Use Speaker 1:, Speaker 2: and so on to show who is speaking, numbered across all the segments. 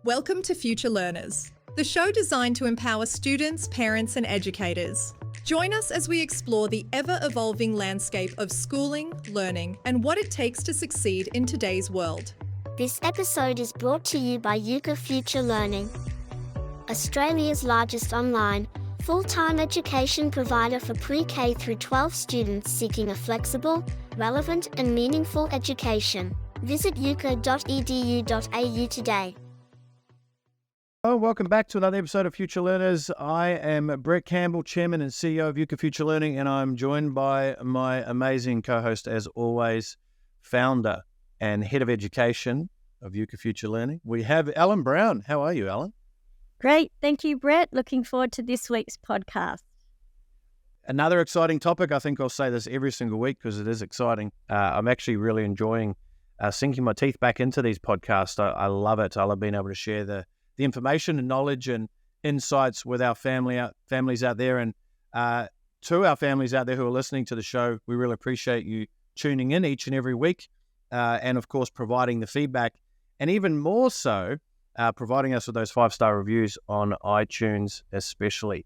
Speaker 1: Welcome to Future Learners, the show designed to empower students, parents, and educators. Join us as we explore the ever-evolving landscape of schooling, learning, and what it takes to succeed in today's world.
Speaker 2: This episode is brought to you by Euka Future Learning, Australia's largest online, full-time education provider for pre-K through 12 students seeking a flexible, relevant, and meaningful education. Visit euka.edu.au today.
Speaker 3: Oh, welcome back to another episode of Future Learners. I am Brett Campbell, Chairman and CEO of Euka Future Learning, and I'm joined by my amazing co-host, as always, founder and head of education of Euka Future Learning. We have Ellen Brown. How are you, Ellen?
Speaker 4: Great. Thank you, Brett. Looking forward to this week's podcast.
Speaker 3: Another exciting topic. I think I'll say this every single week because it is exciting. I'm actually really enjoying sinking my teeth back into these podcasts. I love it. I love being able to share the information and knowledge and insights with our families out there. And to our families out there who are listening to the show, we really appreciate you tuning in each and every week. And of course, providing the feedback, and even more so, providing us with those 5-star reviews on iTunes especially.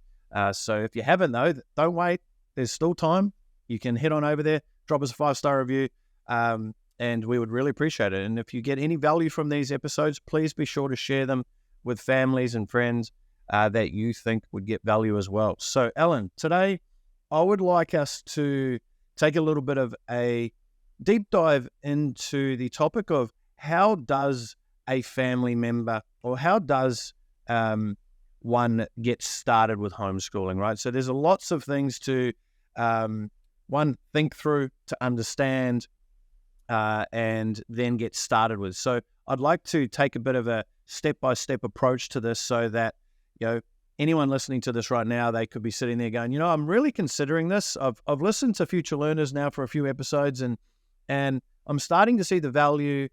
Speaker 3: So if you haven't though, don't wait. There's still time. You can head on over there, drop us a 5-star review, and we would really appreciate it. And if you get any value from these episodes, please be sure to share them with families and friends that you think would get value as well. So Ellen, today I would like us to take a little bit of a deep dive into the topic of how does a family member, or how does one get started with homeschooling, right? So there's lots of things to one think through, to understand, and then get started with. So I'd like to take a bit of a step-by-step approach to this, so that anyone listening to this right now, they could be sitting there going, I'm really considering this. I've listened to Future Learners now for a few episodes, and I'm starting to see the value.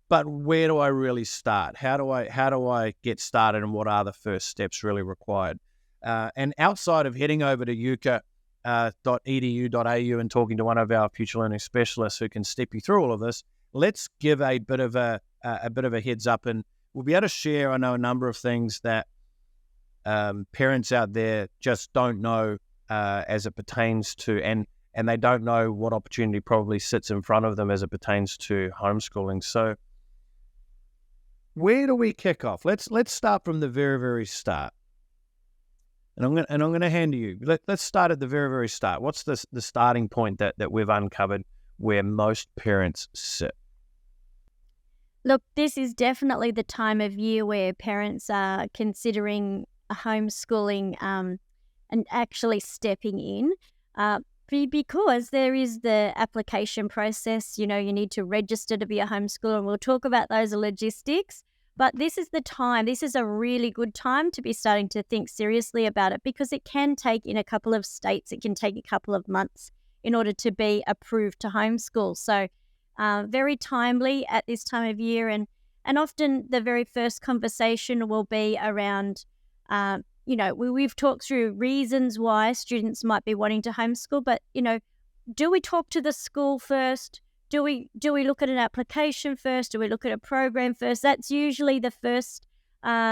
Speaker 3: But where do I really start? How do I get started, and what are the first steps really required? And outside of heading over to euka.edu.au and talking to one of our future learning specialists who can step you through all of this, let's give a bit of a heads up, and we'll be able to share, I know, a number of things that parents out there just don't know as it pertains to, and they don't know what opportunity probably sits in front of them as it pertains to homeschooling. So where do we kick off? Let's start from the very, very start. And I'm going to hand to you. Let's start at the very, very start. What's the starting point that we've uncovered where most parents sit?
Speaker 4: Look, this is definitely the time of year where parents are considering homeschooling and actually stepping in, because there is the application process. You need to register to be a homeschooler, and we'll talk about those logistics. But this is the time. This is a really good time to be starting to think seriously about it, because it can take, in a couple of states, it can take a couple of months in order to be approved to homeschool. So very timely at this time of year. And often the very first conversation will be around, we've talked through reasons why students might be wanting to homeschool, but, do we talk to the school first? Do we look at an application first? Do we look at a program first? That's usually the first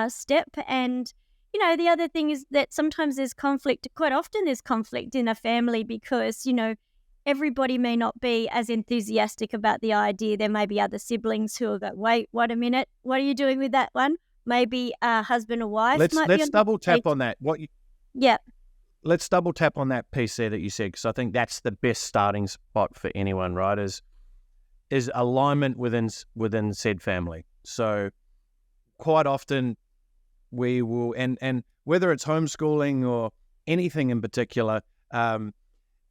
Speaker 4: step. And, the other thing is that sometimes there's conflict. Quite often there's conflict in a family because, everybody may not be as enthusiastic about the idea. There may be other siblings who will go, wait a minute, what are you doing with that one? Maybe a husband or wife.
Speaker 3: Let's double tap on that.
Speaker 4: Yeah.
Speaker 3: Let's double tap on that piece there that you said, because I think that's the best starting spot for anyone, right? Is alignment within said family. So quite often we will, and whether it's homeschooling or anything in particular,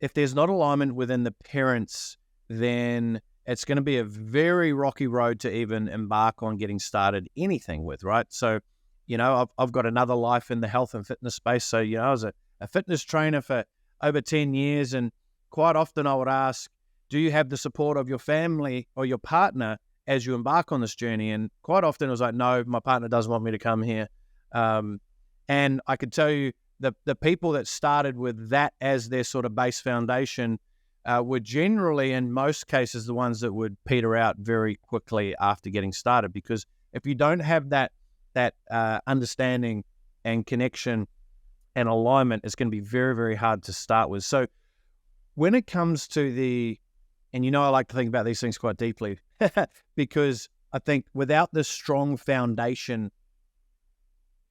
Speaker 3: if there's not alignment within the parents, then it's going to be a very rocky road to even embark on getting started anything with, right? So, I've got another life in the health and fitness space. So, I was a fitness trainer for over 10 years, and quite often I would ask, do you have the support of your family or your partner as you embark on this journey? And quite often it was like, no, my partner doesn't want me to come here. And I could tell you the people that started with that as their sort of base foundation were generally, in most cases, the ones that would peter out very quickly after getting started. Because if you don't have that that understanding and connection and alignment is going to be very, very hard to start with. So when it comes to and I like to think about these things quite deeply because I think without this strong foundation,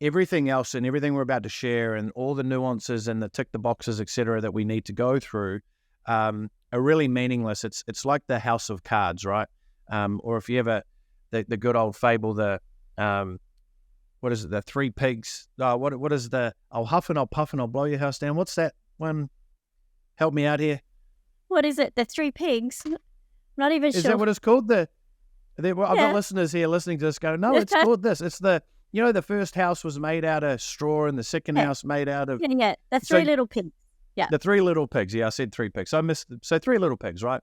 Speaker 3: everything else and everything we're about to share and all the nuances and the tick the boxes, et cetera, that we need to go through are really meaningless. It's like the house of cards, right? Or if you ever, the good old fable, what is it? The three pigs. What is I'll huff and I'll puff and I'll blow your house down. What's that one? Help me out here.
Speaker 4: What is it? The three pigs? I'm not even sure.
Speaker 3: Is that what it's called? I've got listeners here listening to this go, no, it's called this. It's the first house was made out of straw and the second house made out of...
Speaker 4: Yeah, the three little pigs. Yeah.
Speaker 3: The three little pigs. Yeah, I said three pigs. I missed them. So three little pigs, right?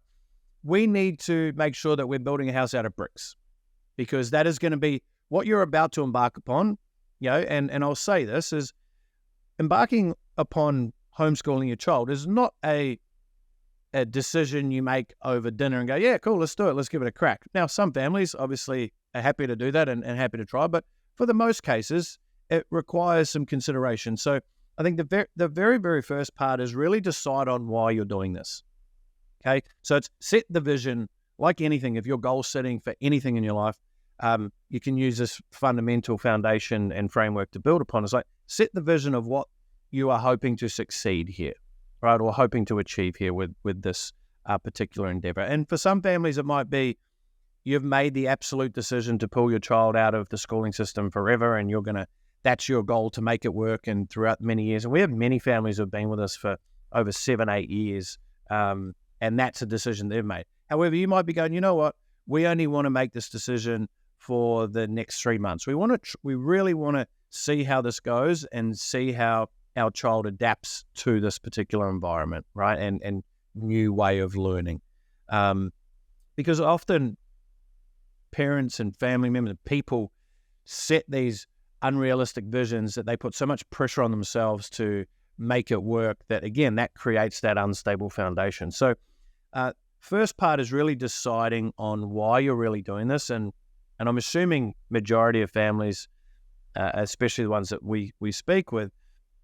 Speaker 3: We need to make sure that we're building a house out of bricks because that is going to be what you're about to embark upon, and I'll say this, is embarking upon homeschooling your child is not a decision you make over dinner and go, yeah, cool, let's do it, let's give it a crack. Now, some families obviously are happy to do that and happy to try, but for the most cases, it requires some consideration. So I think the very, very first part is really decide on why you're doing this, okay? So it's set the vision. Like anything, if you're goal setting for anything in your life, you can use this fundamental foundation and framework to build upon. It's like set the vision of what you are hoping to succeed here, right? Or hoping to achieve here with this particular endeavor. And for some families, it might be you've made the absolute decision to pull your child out of the schooling system forever, and that's your goal to make it work and throughout many years. And we have many families who have been with us for over 7-8 years, and that's a decision they've made. However, you might be going, you know what? We only want to make this decision for the next 3 months. We really want to see how this goes and see how our child adapts to this particular environment, right? And new way of learning. Because often parents and family members, people set these unrealistic visions that they put so much pressure on themselves to make it work that, again, that creates that unstable foundation. So first part is really deciding on why you're really doing this. And I'm assuming majority of families, especially the ones that we speak with,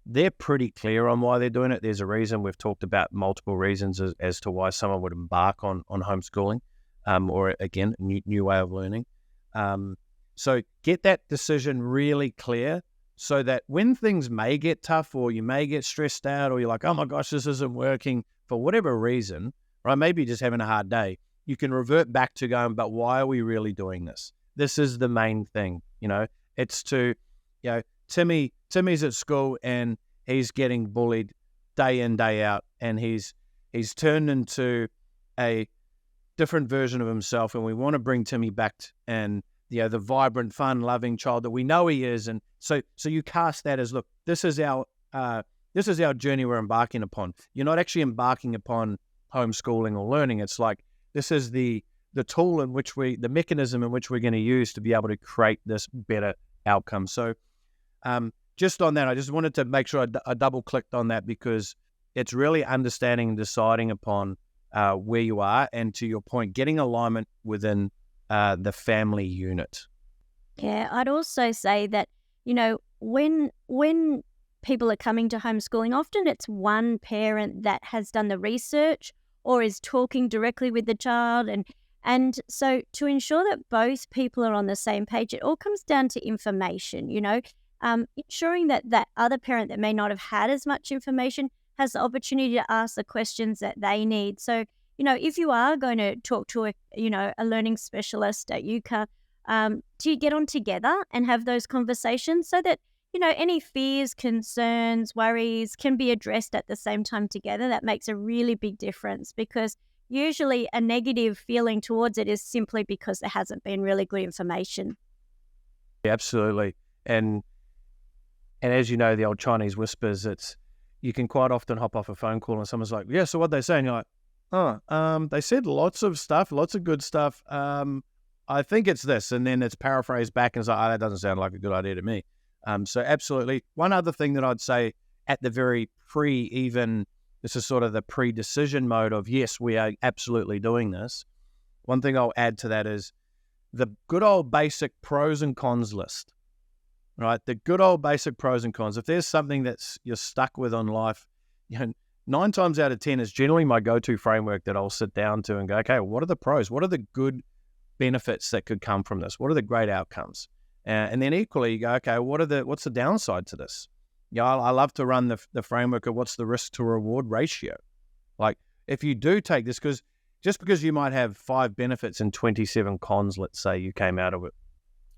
Speaker 3: they're pretty clear on why they're doing it. There's a reason. We've talked about multiple reasons as to why someone would embark on homeschooling, or again, a new way of learning. So get that decision really clear so that when things may get tough or you may get stressed out or you're like, oh my gosh, this isn't working for whatever reason, right? Maybe you're just having a hard day. You can revert back to going, but why are we really doing this? This is the main thing, It's to, Timmy's at school and he's getting bullied day in, day out, and he's turned into a different version of himself, and we want to bring Timmy back and the vibrant, fun, loving child that we know he is. And so you cast that as, look, this is our journey we're embarking upon. You're not actually embarking upon homeschooling or learning. It's like this is the tool in which the mechanism in which we're going to use to be able to create this better outcome. So just on that, I just wanted to make sure I double clicked on that because it's really understanding and deciding upon where you are, and to your point, getting alignment within the family unit.
Speaker 4: Yeah, I'd also say that, when people are coming to homeschooling, often it's one parent that has done the research or is talking directly with the child. And so to ensure that both people are on the same page, it all comes down to information, ensuring that that other parent that may not have had as much information has the opportunity to ask the questions that they need. So, if you are going to talk to a learning specialist at Euka, do you get on together and have those conversations so that, any fears, concerns, worries can be addressed at the same time together? That makes a really big difference, because usually a negative feeling towards it is simply because there hasn't been really good information.
Speaker 3: Yeah, absolutely. And as you know, the old Chinese whispers, you can quite often hop off a phone call and someone's like, yeah, so what'd they say? And you're like, they said lots of stuff, lots of good stuff. I think it's this. And then it's paraphrased back and it's like, that doesn't sound like a good idea to me. So absolutely. One other thing that I'd say at the very this is sort of the pre-decision mode of, yes, we are absolutely doing this. One thing I'll add to that is the good old basic pros and cons list. right? The good old basic pros and cons. If there's something that's you're stuck with on life, 9 times out of 10 is generally my go-to framework that I'll sit down to and go, okay, what are the pros? What are the good benefits that could come from this? What are the great outcomes? And then equally, you go, okay, what's the downside to this? I love to run the framework of what's the risk to reward ratio. Like if you do take this, because just because you might have 5 benefits and 27 cons, let's say you came out of it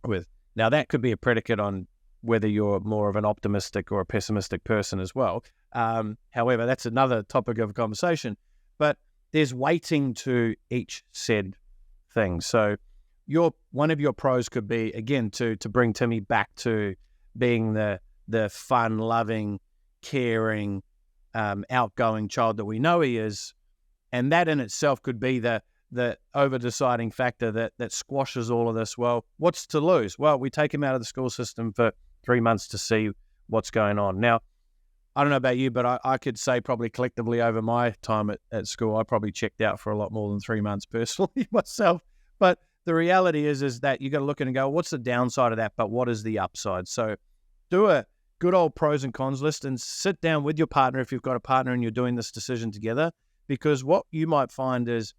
Speaker 3: with. Now that could be a predicate on whether you're more of an optimistic or a pessimistic person as well. However, that's another topic of conversation. But there's weighting to each said thing. So one of your pros could be, again, to bring Timmy back to being the fun, loving, caring, outgoing child that we know he is. And that in itself could be the over-deciding factor that squashes all of this. Well, what's to lose? Well, we take him out of the school system for 3 months to see what's going on. Now, I don't know about you, but I could say probably collectively over my time at school, I probably checked out for a lot more than 3 months personally myself. But the reality is that you got to look at it and go, what's the downside of that? But what is the upside? So do a good old pros and cons list and sit down with your partner if you've got a partner and you're doing this decision together. Because what you might find is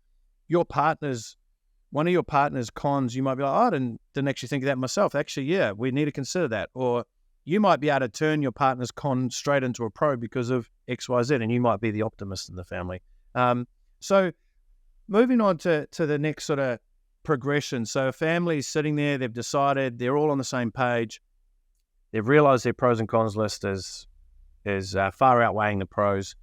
Speaker 3: one of your partner's cons, you might be like, oh, I didn't actually think of that myself. Actually, yeah, we need to consider that. Or you might be able to turn your partner's con straight into a pro because of X, Y, Z, and you might be the optimist in the family. So moving on to the next sort of progression. So a family's sitting there, they've decided, they're all on the same page. They've realized their pros and cons list is far outweighing the pros.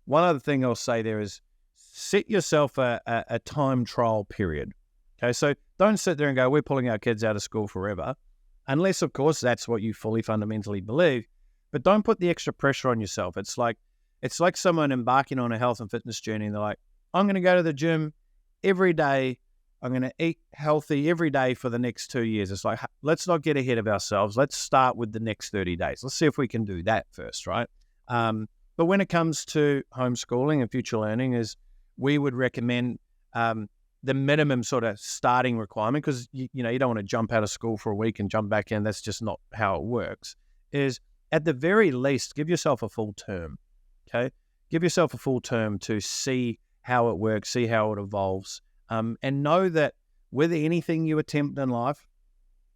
Speaker 3: One other thing I'll say there is set yourself a time trial period. Okay, so don't sit there and go, we're pulling our kids out of school forever, unless, of course, that's what you fully fundamentally believe. But don't put the extra pressure on yourself. It's like someone embarking on a health and fitness journey, and they're like, I'm going to go to the gym every day. I'm going to eat healthy every day for the next 2 years. It's like, let's not get ahead of ourselves. Let's start with the next 30 days. Let's see if we can do that first, right? But when it comes to homeschooling and future learning, we would recommend the minimum sort of starting requirement, because you don't want to jump out of school for a week and jump back in. That's just not how it works. Is at the very least, give yourself a full term. Okay, give yourself a full term to see how it works, see how it evolves, and know that with anything you attempt in life,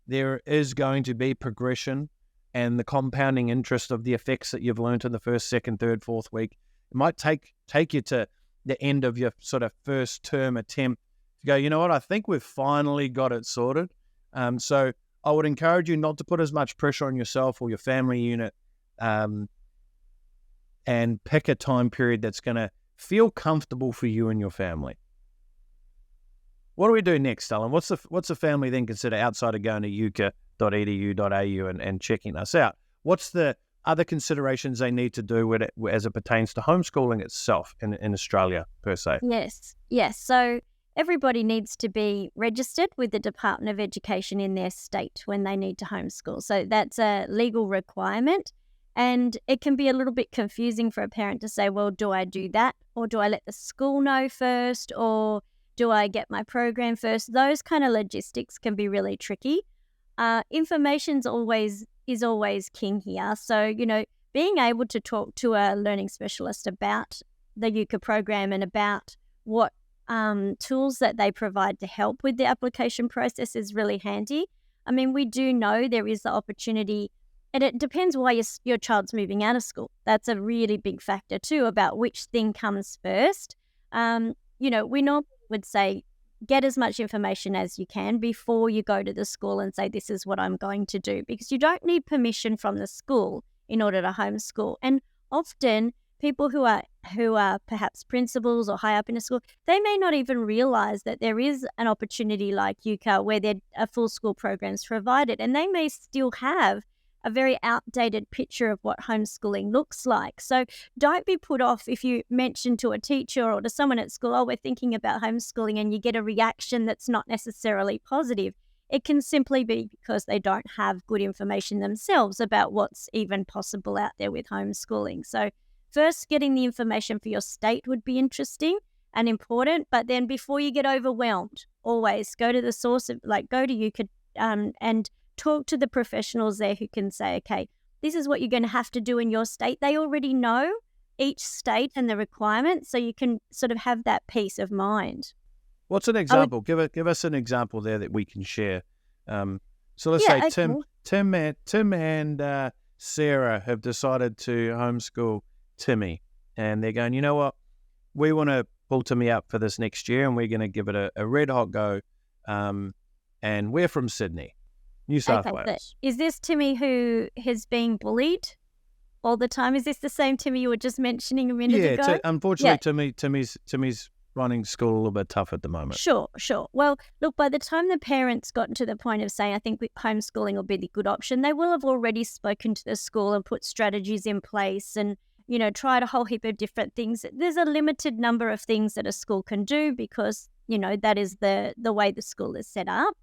Speaker 3: there is going to be progression and the compounding interest of the effects that you've learned in the first, second, third, fourth week. It might take you to the end of your sort of first term attempt to go, you know what, I think we've finally got it sorted. So I would encourage you not to put as much pressure on yourself or your family unit, and pick a time period that's going to feel comfortable for you and your family. What do we do next, Alan? What's the family then consider outside of going to euka.edu.au and checking us out? What's the other considerations they need to do with it as it pertains to homeschooling itself in Australia per se?
Speaker 4: Yes. So everybody needs to be registered with the Department of Education in their state when they need to homeschool. So that's a legal requirement. And it can be a little bit confusing for a parent to say, well, do I do that? Or do I let the school know first? Or do I get my program first? Those kind of logistics can be really tricky. Information is always king here. So, being able to talk to a learning specialist about the Euka program and about what tools that they provide to help with the application process is really handy. I mean, we do know there is the opportunity, and it depends why your child's moving out of school. That's a really big factor too, about which thing comes first. We normally would say, get as much information as you can before you go to the school and say, this is what I'm going to do, because you don't need permission from the school in order to homeschool. And often people who are perhaps principals or high up in a school, they may not even realize that there is an opportunity like Euka where there are full school programs provided, and they may still have a very outdated picture of what homeschooling looks like. So don't be put off if you mention to a teacher or to someone at school, oh, we're thinking about homeschooling, and you get a reaction that's not necessarily positive. It can simply be because they don't have good information themselves about what's even possible out there with homeschooling. So first, getting the information for your state would be interesting and important, but then before you get overwhelmed, always go to the source of, go to Euka and talk to the professionals there who can say, okay, this is what you're going to have to do in your state. They already know each state and the requirements, so you can sort of have that peace of mind.
Speaker 3: What's an example? Give us an example there that we can share. So let's say
Speaker 4: okay.
Speaker 3: Tim and Sarah have decided to homeschool Timmy, and they're going, you know what, we want to pull Timmy up for this next year, and we're going to give it a red hot go. And we're from Sydney, New South Wales.
Speaker 4: Is this Timmy who has been bullied all the time? Is this the same Timmy you were just mentioning a minute ago?
Speaker 3: Yeah, unfortunately, Timmy's running school a little bit tough at the moment.
Speaker 4: Sure. Well, look, by the time the parents got to the point of saying, I think homeschooling will be the good option, they will have already spoken to the school and put strategies in place and, tried a whole heap of different things. There's a limited number of things that a school can do because, that is the way the school is set up.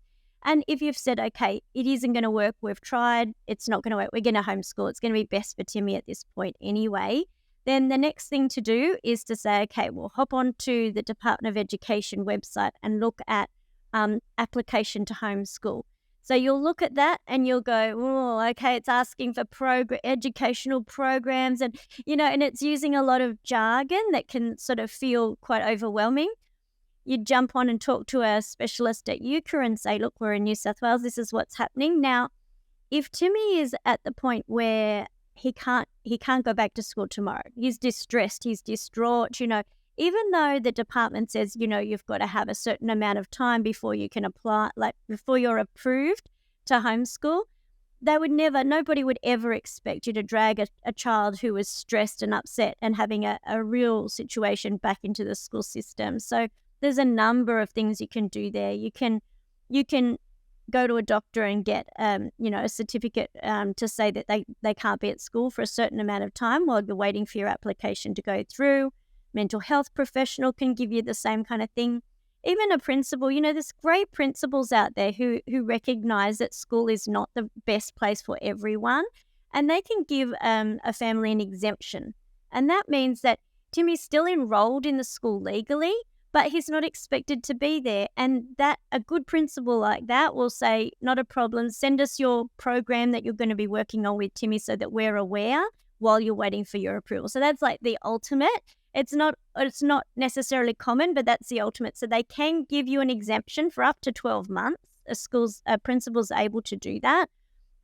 Speaker 4: And if you've said, okay, it isn't going to work, we've tried, it's not going to work, we're going to homeschool, it's going to be best for Timmy at this point anyway, then the next thing to do is to say, okay, we'll hop onto the Department of Education website and look at application to homeschool. So you'll look at that and you'll go, oh, okay, it's asking for educational programs and, and it's using a lot of jargon that can sort of feel quite overwhelming. You jump on and talk to a specialist at Euka and say, look, we're in New South Wales, this is what's happening. Now, if Timmy is at the point where he can't go back to school tomorrow, he's distressed, he's distraught, even though the department says, you've got to have a certain amount of time before you can apply, like before you're approved to homeschool, nobody would ever expect you to drag a child who is stressed and upset and having a real situation back into the school system. So there's a number of things you can do there. You can go to a doctor and get a certificate to say that they can't be at school for a certain amount of time while you're waiting for your application to go through. Mental health professional can give you the same kind of thing. Even a principal, there's great principals out there who recognize that school is not the best place for everyone, and they can give a family an exemption. And that means that Timmy's still enrolled in the school legally, but he's not expected to be there. And that a good principal like that will say, not a problem, send us your program that you're going to be working on with Timmy so that we're aware while you're waiting for your approval. So that's like the ultimate. It's not necessarily common, but that's the ultimate. So they can give you an exemption for up to 12 months. A principal's able to do that.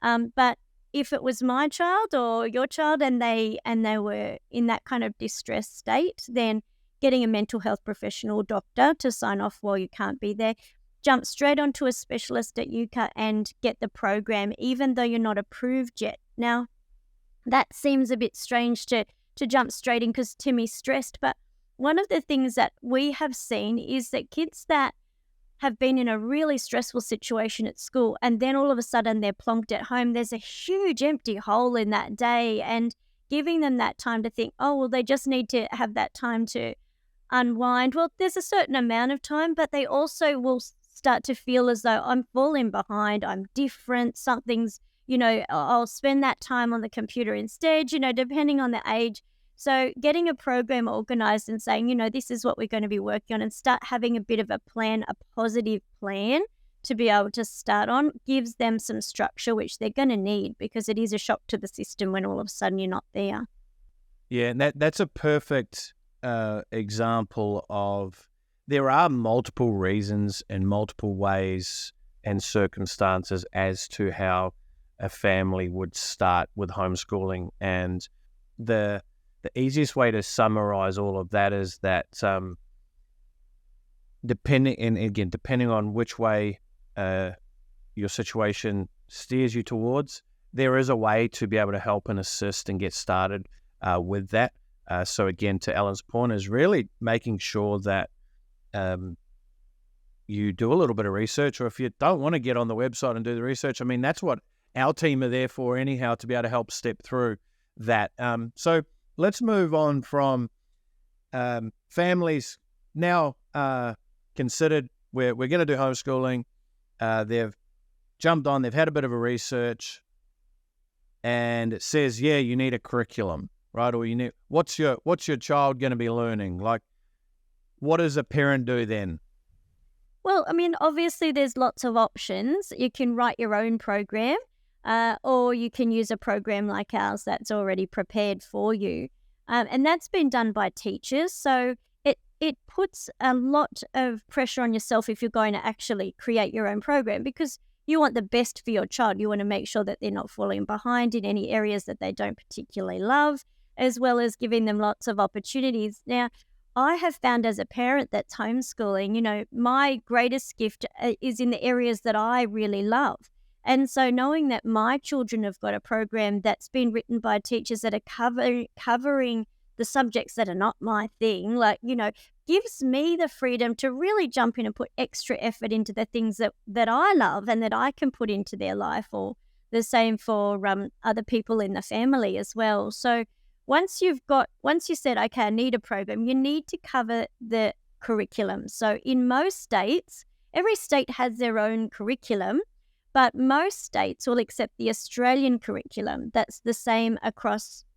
Speaker 4: But if it was my child or your child and they were in that kind of distressed state, then getting a mental health professional doctor to sign off while you can't be there, jump straight onto a specialist at Euka and get the program, even though you're not approved yet. Now, that seems a bit strange to jump straight in because Timmy's stressed, but one of the things that we have seen is that kids that have been in a really stressful situation at school and then all of a sudden they're plonked at home, there's a huge empty hole in that day, and giving them that time to think, oh, well, they just need to have that time to unwind. Well, there's a certain amount of time, but they also will start to feel as though I'm falling behind, I'm different, something's, I'll spend that time on the computer instead, depending on the age. So getting a program organized and saying, this is what we're going to be working on, and start having a bit of a plan, a positive plan to be able to start on, gives them some structure, which they're going to need because it is a shock to the system when all of a sudden you're not there.
Speaker 3: Yeah, and that's a perfect example of there are multiple reasons and multiple ways and circumstances as to how a family would start with homeschooling, and the easiest way to summarize all of that is that depending on which way your situation steers you towards, there is a way to be able to help and assist and get started with that. So again, to Ellen's point, is really making sure that you do a little bit of research, or if you don't want to get on the website and do the research, that's what our team are there for anyhow, to be able to help step through that. So let's move on from families now considered we're going to do homeschooling. They've jumped on, they've had a bit of a research, and it says, yeah, you need a curriculum, right? Or you need, what's your child going to be learning? Like, what does a parent do then?
Speaker 4: Well, I mean, obviously there's lots of options. You can write your own program, or you can use a program like ours that's already prepared for you. And that's been done by teachers. So it puts a lot of pressure on yourself if you're going to actually create your own program, because you want the best for your child. You want to make sure that they're not falling behind in any areas that they don't particularly love, as well as giving them lots of opportunities. Now, I have found as a parent that's homeschooling, my greatest gift is in the areas that I really love. And so knowing that my children have got a program that's been written by teachers that are covering the subjects that are not my thing, gives me the freedom to really jump in and put extra effort into the things that I love and that I can put into their life, or the same for other people in the family as well. So once you said, okay, I need a program, you need to cover the curriculum. So in most states, every state has their own curriculum, but most states will accept the Australian curriculum. That's the same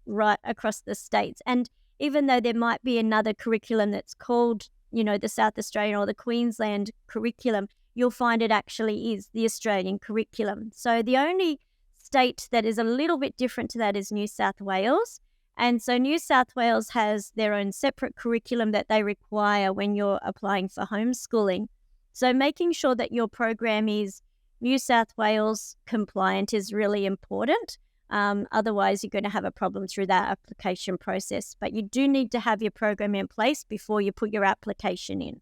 Speaker 4: right across the states. And even though there might be another curriculum that's called, the South Australian or the Queensland curriculum, you'll find it actually is the Australian curriculum. So the only state that is a little bit different to that is New South Wales. And so New South Wales has their own separate curriculum that they require when you're applying for homeschooling. So making sure that your program is New South Wales compliant is really important. Otherwise, you're going to have a problem through that application process. But you do need to have your program in place before you put your application in.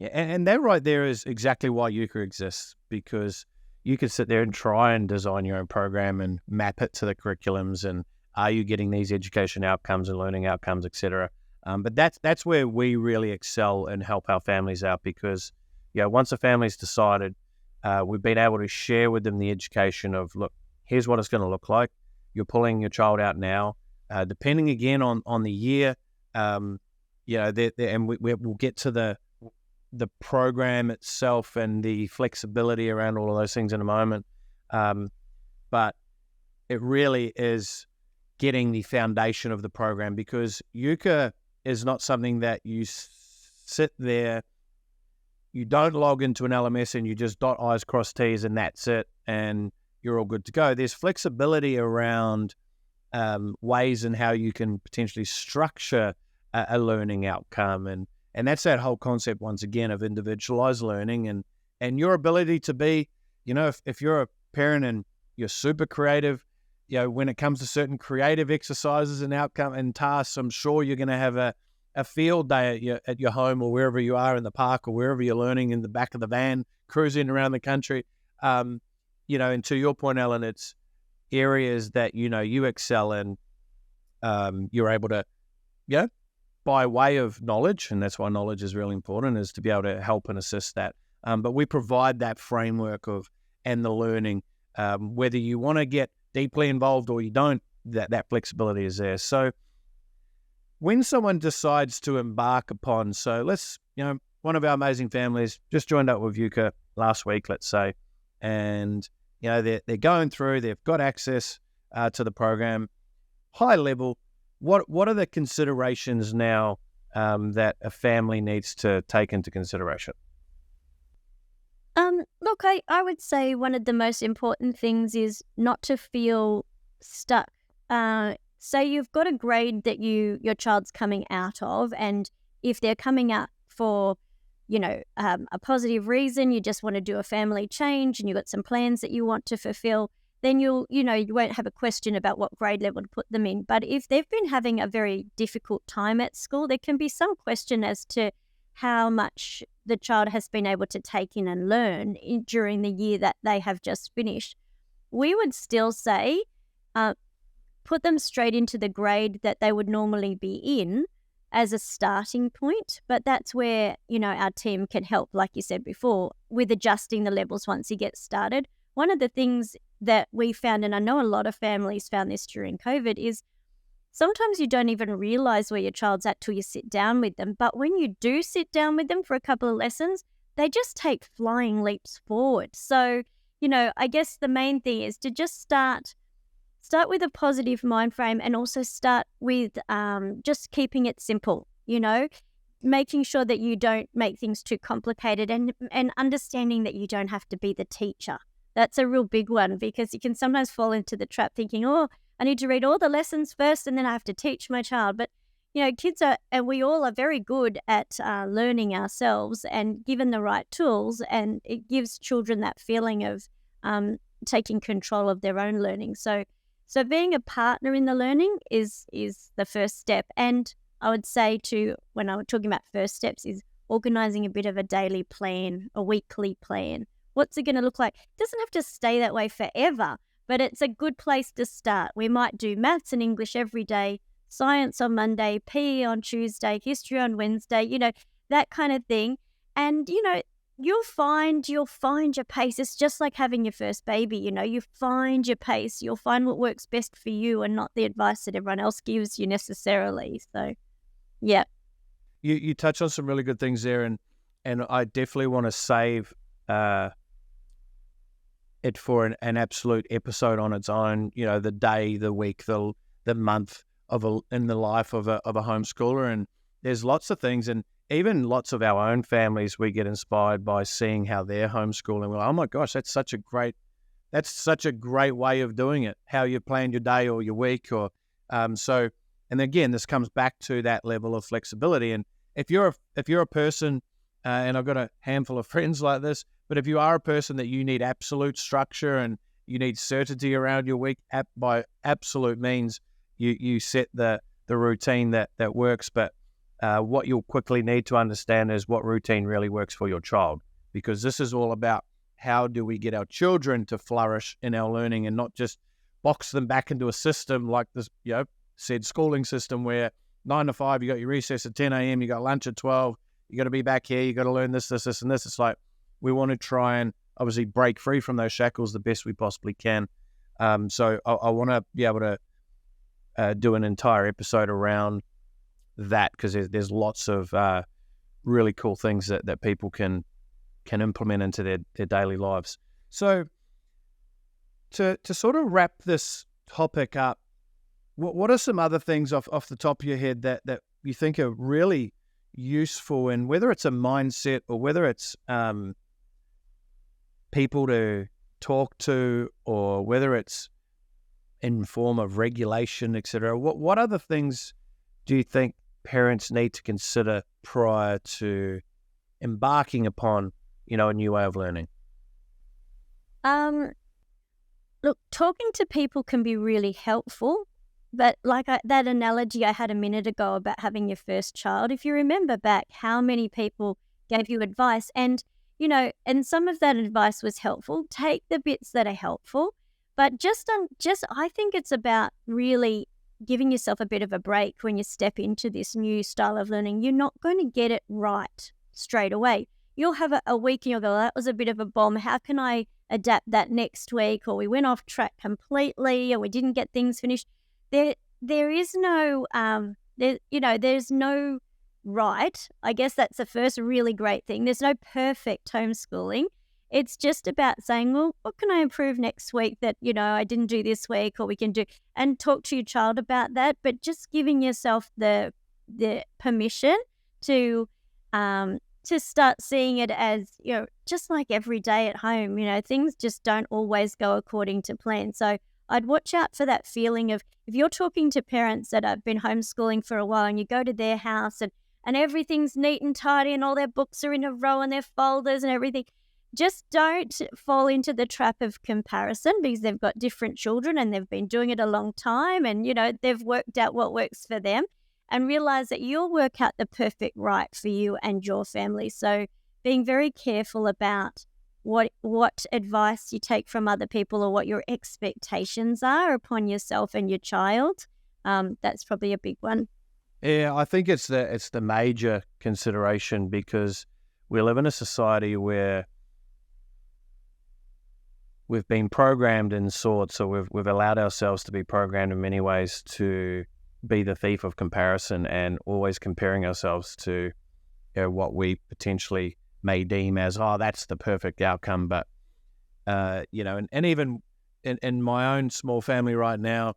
Speaker 3: Yeah, and that right there is exactly why Euka exists, because you could sit there and try and design your own program and map it to the curriculums, and are you getting these education outcomes and learning outcomes, etc. But that's where we really excel and help our families out, because once a family's decided, we've been able to share with them the education of, look, here's what it's going to look like. You're pulling your child out now, depending again on the year. And we'll get to the program itself and the flexibility around all of those things in a moment. But it really is getting the foundation of the program, because Euka is not something that you sit there, you don't log into an LMS and you just dot I's, cross T's, and that's it, and you're all good to go. There's flexibility around ways in how you can potentially structure a learning outcome, and that's that whole concept once again of individualized learning, and your ability to be, if you're a parent and you're super creative, when it comes to certain creative exercises and outcome and tasks, I'm sure you're going to have a field day at your home or wherever you are in the park or wherever you're learning, in the back of the van, cruising around the country. And to your point, Ellen, it's areas that, you excel in. You're able to, by way of knowledge, and that's why knowledge is really important, is to be able to help and assist that. But we provide that framework and the learning, whether you want to get deeply involved or you don't, that flexibility is there. So when someone decides to embark upon, so let's, one of our amazing families just joined up with Euka last week, let's say, and, they're going through, they've got access to the program, high level. What are the considerations now that a family needs to take into consideration?
Speaker 4: Look, I would say one of the most important things is not to feel stuck. Say you've got a grade that your child's coming out of, and if they're coming out for, a positive reason, you just want to do a family change and you've got some plans that you want to fulfill, then you won't have a question about what grade level to put them in. But if they've been having a very difficult time at school, there can be some question as to how much the child has been able to take in and learn during the year that they have just finished. We would still say put them straight into the grade that they would normally be in as a starting point, but that's where, our team can help, like you said before, with adjusting the levels once you get started. One of the things that we found, and I know a lot of families found this during COVID, is sometimes you don't even realize where your child's at till you sit down with them. But when you do sit down with them for a couple of lessons, they just take flying leaps forward. So, I guess the main thing is to just start with a positive mind frame, and also start with just keeping it simple. making sure that you don't make things too complicated, and understanding that you don't have to be the teacher. That's a real big one, because you can sometimes fall into the trap thinking, oh, I need to read all the lessons first and then I have to teach my child. But, kids are, and we all are very good at learning ourselves, and given the right tools, and it gives children that feeling of taking control of their own learning. So being a partner in the learning is the first step. And I would say when I was talking about first steps, is organising a bit of a daily plan, a weekly plan. What's it going to look like? It doesn't have to stay that way forever, but it's a good place to start. We might do maths and English every day, science on Monday, PE on Tuesday, history on Wednesday, that kind of thing. And, you'll find your pace. It's just like having your first baby, you find your pace. You'll find what works best for you, and not the advice that everyone else gives you necessarily. So, yeah.
Speaker 3: You touch on some really good things there, and I definitely want to save it for an absolute episode on its own. The day, the week, the month in the life of a homeschooler, and there's lots of things, and even lots of our own families, we get inspired by seeing how they're homeschooling. We're like, oh my gosh, that's such a great way of doing it. How you plan your day or your week, or so. And again, this comes back to that level of flexibility. And if you're a person, and I've got a handful of friends like this, but if you are a person that you need absolute structure and you need certainty around your week, by absolute means, you set the routine that works. But what you'll quickly need to understand is what routine really works for your child, because this is all about how do we get our children to flourish in our learning, and not just box them back into a system like this, said schooling system where 9 to 5, you got your recess at 10 a.m., you got lunch at 12, you got to be back here, you got to learn this, and this. It's like we want to try and obviously break free from those shackles the best we possibly can. So I want to be able to do an entire episode around that, because there's lots of really cool things that people can implement into their daily lives. So to sort of wrap this topic up, what are some other things off the top of your head that you think are really useful, and whether it's a mindset or whether it's people to talk to, or whether it's in form of regulation, etc. What other things do you think parents need to consider prior to embarking upon, a new way of learning?
Speaker 4: Look, talking to people can be really helpful, but like that analogy I had a minute ago about having your first child, if you remember back how many people gave you advice, and and some of that advice was helpful. Take the bits that are helpful, but I think it's about really giving yourself a bit of a break when you step into this new style of learning. You're not going to get it right straight away. You'll have a week and you'll go, that was a bit of a bomb. How can I adapt that next week? Or we went off track completely, or we didn't get things finished. There is no, there's no right. I guess that's the first really great thing. There's no perfect homeschooling. It's just about saying, well, what can I improve next week that, I didn't do this week, or we can do, and talk to your child about that. But just giving yourself the permission to start seeing it as, just like every day at home, things just don't always go according to plan. So I'd watch out for that feeling of, if you're talking to parents that have been homeschooling for a while and you go to their house and everything's neat and tidy and all their books are in a row and their folders and everything, just don't fall into the trap of comparison, because they've got different children and they've been doing it a long time, and, they've worked out what works for them, and realize that you'll work out the perfect right for you and your family. So being very careful about what advice you take from other people, or what your expectations are upon yourself and your child. That's probably a big one.
Speaker 3: Yeah, I think it's the major consideration, because we live in a society where we've been programmed in sorts, so we've allowed ourselves to be programmed in many ways to be the thief of comparison, and always comparing ourselves to what we potentially may deem as, that's the perfect outcome. But and even in my own small family right now,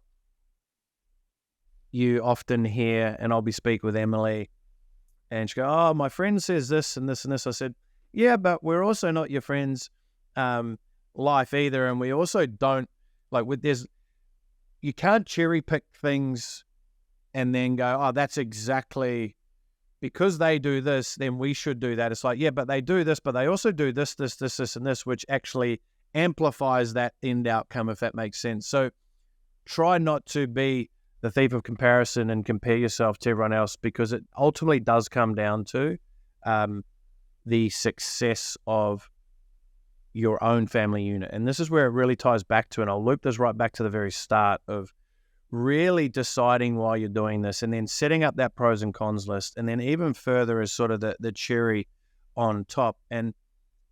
Speaker 3: you often hear, and I'll be speaking with Emily, And she go, oh, my friend says this and this and this. I said, yeah, but we're also not your friend's life either. And we also don't, like, you can't cherry pick things and then go, oh, that's exactly, because they do this, then we should do that. It's like, yeah, but they do this, but they also do this, and this, which actually amplifies that end outcome, if that makes sense. So try not to be the thief of comparison and compare yourself to everyone else, because it ultimately does come down to the success of your own family unit. And this is where it really ties back to, and I'll loop this right back to the very start of really deciding why you're doing this, and then setting up that pros and cons list, and then even further is sort of the cherry on top. And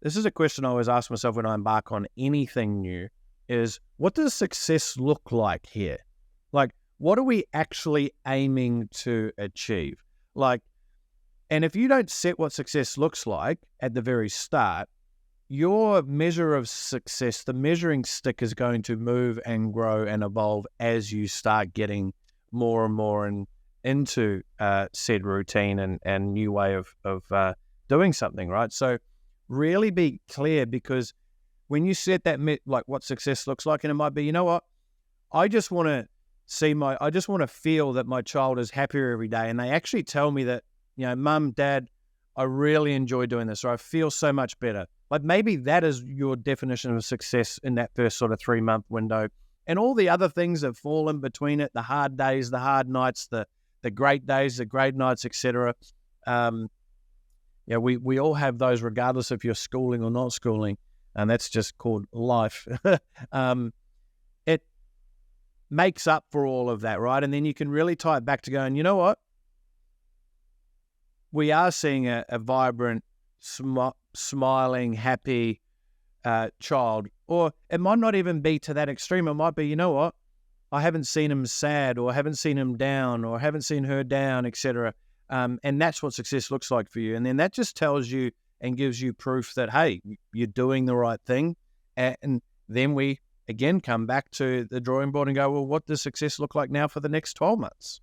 Speaker 3: this is a question I always ask myself when I embark on anything new, is what does success look like here? Like, what are we actually aiming to achieve? Like, and if you don't set what success looks like at the very start, your measure of success, the measuring stick, is going to move and grow and evolve as you start getting more and more into said routine and new way of doing something, right? So really be clear, because when you set that, like what success looks like, and it might be, you know what, I just want to feel that my child is happier every day. And they actually tell me that, you know, Mum, Dad, I really enjoy doing this, or I feel so much better. Like, maybe that is your definition of success in that first sort of 3-month window. And all the other things that fall in between it, the hard days, the hard nights, the great days, the great nights, etc. We all have those, regardless if you're schooling or not schooling, and that's just called life. It makes up for all of that, right? And then you can really tie it back to going, you know what? We are seeing a vibrant, smiling, happy child. Or it might not even be to that extreme. It might be, you know what? I haven't seen him sad, or haven't seen him down, or haven't seen her down, etc. And that's what success looks like for you. And then that just tells you and gives you proof that, hey, you're doing the right thing. And then we, again, come back to the drawing board and go, well, what does success look like now for the next 12 months,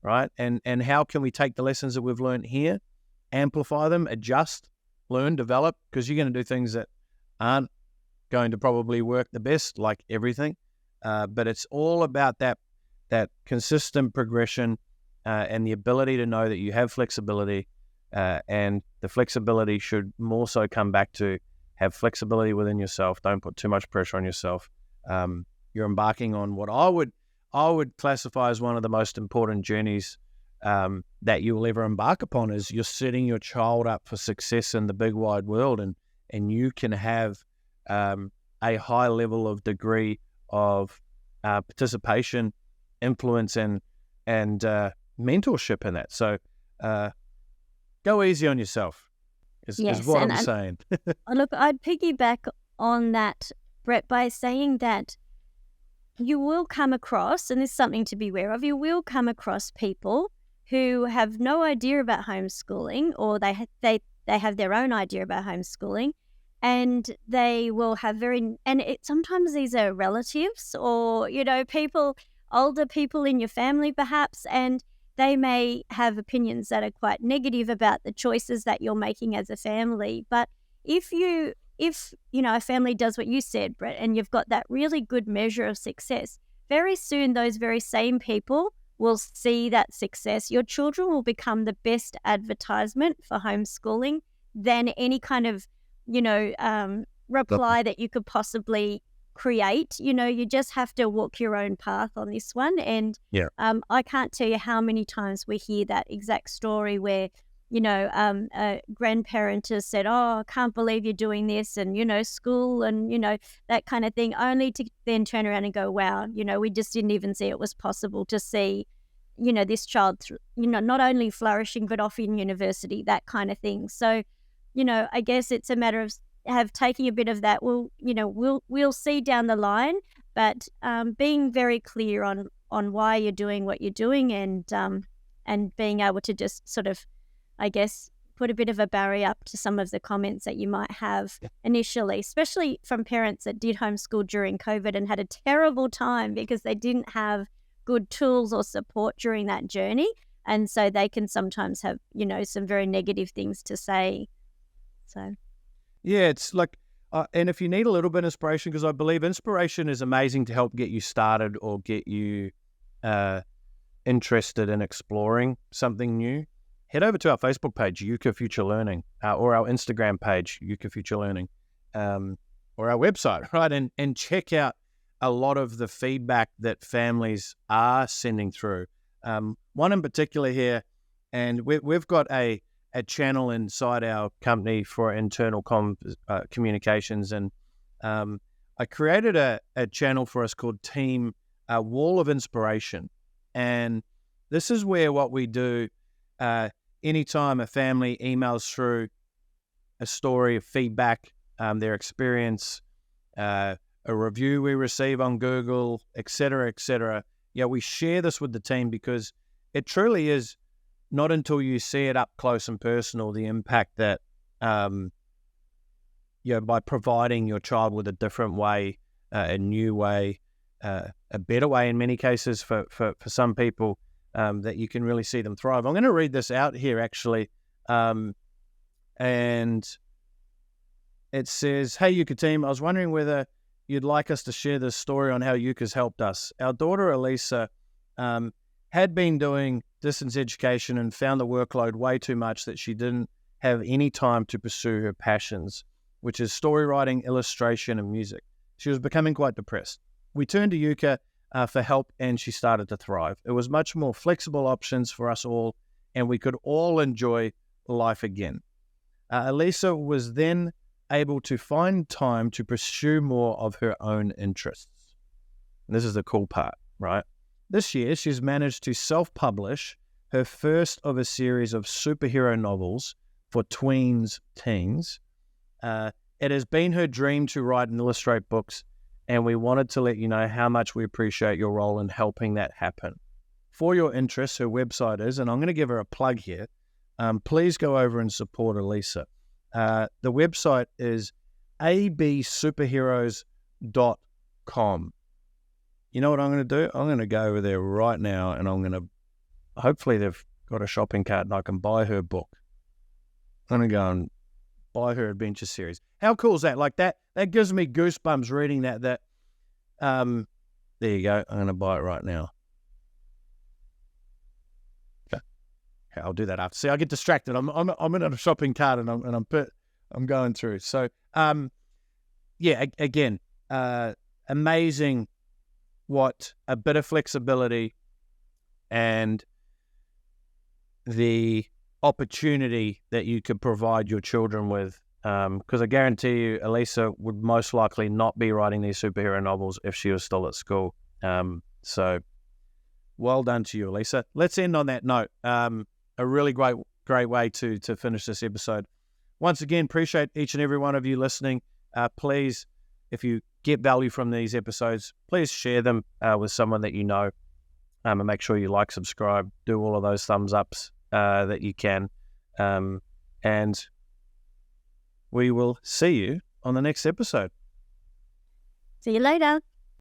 Speaker 3: right? And how can we take the lessons that we've learned here, amplify them, adjust, learn, develop, because you're going to do things that aren't going to probably work the best, like everything. But it's all about that consistent progression and the ability to know that you have flexibility, and the flexibility should more so come back to have flexibility within yourself. Don't put too much pressure on yourself. You're embarking on what I would classify as one of the most important journeys that you will ever embark upon, is you're setting your child up for success in the big wide world, and you can have a high level of degree of participation, influence, and mentorship in that. So go easy on yourself is what I'm saying.
Speaker 4: Look, I'd piggyback on that, Brett, by saying that you will come across, and this is something to be aware of, you will come across people who have no idea about homeschooling, or they have their own idea about homeschooling, and they will have sometimes these are relatives, or, you know, older people in your family perhaps, and they may have opinions that are quite negative about the choices that you're making as a family. But if a family does what you said, Brett, and you've got that really good measure of success, very soon those very same people will see that success. Your children will become the best advertisement for homeschooling than any kind of, reply that you could possibly create. You just have to walk your own path on this one. And I can't tell you how many times we hear that exact story where, a grandparent has said, oh, I can't believe you're doing this, and, school and, that kind of thing, only to then turn around and go, wow, we just didn't even see it was possible to see, this child, not only flourishing, but off in university, that kind of thing. So, I guess it's a matter of taking a bit of that. We'll see down the line, but being very clear on why you're doing what you're doing, and being able to just sort of, I guess, put a bit of a barrier up to some of the comments that you might have initially, especially from parents that did homeschool during COVID and had a terrible time because they didn't have good tools or support during that journey. And so they can sometimes have, some very negative things to say. So,
Speaker 3: yeah, it's like, and if you need a little bit of inspiration, because I believe inspiration is amazing to help get you started or get you interested in exploring something new, head over to our Facebook page, Euka Future Learning, or our Instagram page, Euka Future Learning, or our website, right? And check out a lot of the feedback that families are sending through. One in particular here, and we've got a channel inside our company for internal communications, and I created a channel for us called Team Wall of Inspiration. And this is where what we do, anytime a family emails through a story of feedback, their experience, a review we receive on Google, et cetera, we share this with the team, because it truly is not until you see it up close and personal, the impact that, by providing your child with a different way, a new way, a better way in many cases for some people, that you can really see them thrive. I'm going to read this out here actually. And it says, "Hey Euka team, I was wondering whether you'd like us to share this story on how Euka's helped us. Our daughter Elisa had been doing distance education and found the workload way too much that she didn't have any time to pursue her passions, which is story writing, illustration, and music. She was becoming quite depressed. We turned to Euka for help, and she started to thrive. It was much more flexible options for us all, and we could all enjoy life again. Elisa was then able to find time to pursue more of her own interests." And this is the cool part, right? "This year, she's managed to self-publish her first of a series of superhero novels for teens. It has been her dream to write and illustrate books, and we wanted to let you know how much we appreciate your role in helping that happen. For your interest, her website is," and I'm going to give her a plug here, please go over and support Elisa. The website is absuperheroes.com. You know what I'm going to do? I'm going to go over there right now, and I'm going to, hopefully they've got a shopping cart and I can buy her book. I'm going to go and buy her adventure series. How cool is that? Like that gives me goosebumps reading that. There you go. I'm going to buy it right now. Okay, I'll do that after. See, I get distracted. I'm in a shopping cart and I'm going through. So, again, amazing what a bit of flexibility and the opportunity that you could provide your children with, because I guarantee you Elisa would most likely not be writing these superhero novels if she was still at school. So well done to you, Elisa. Let's end on that note. A really great way to finish this episode. Once again, appreciate each and every one of you listening. Please, if you get value from these episodes, please share them with someone that you know, and make sure you like, subscribe, do all of those thumbs ups that you can, and we will see you on the next episode.
Speaker 4: See you later.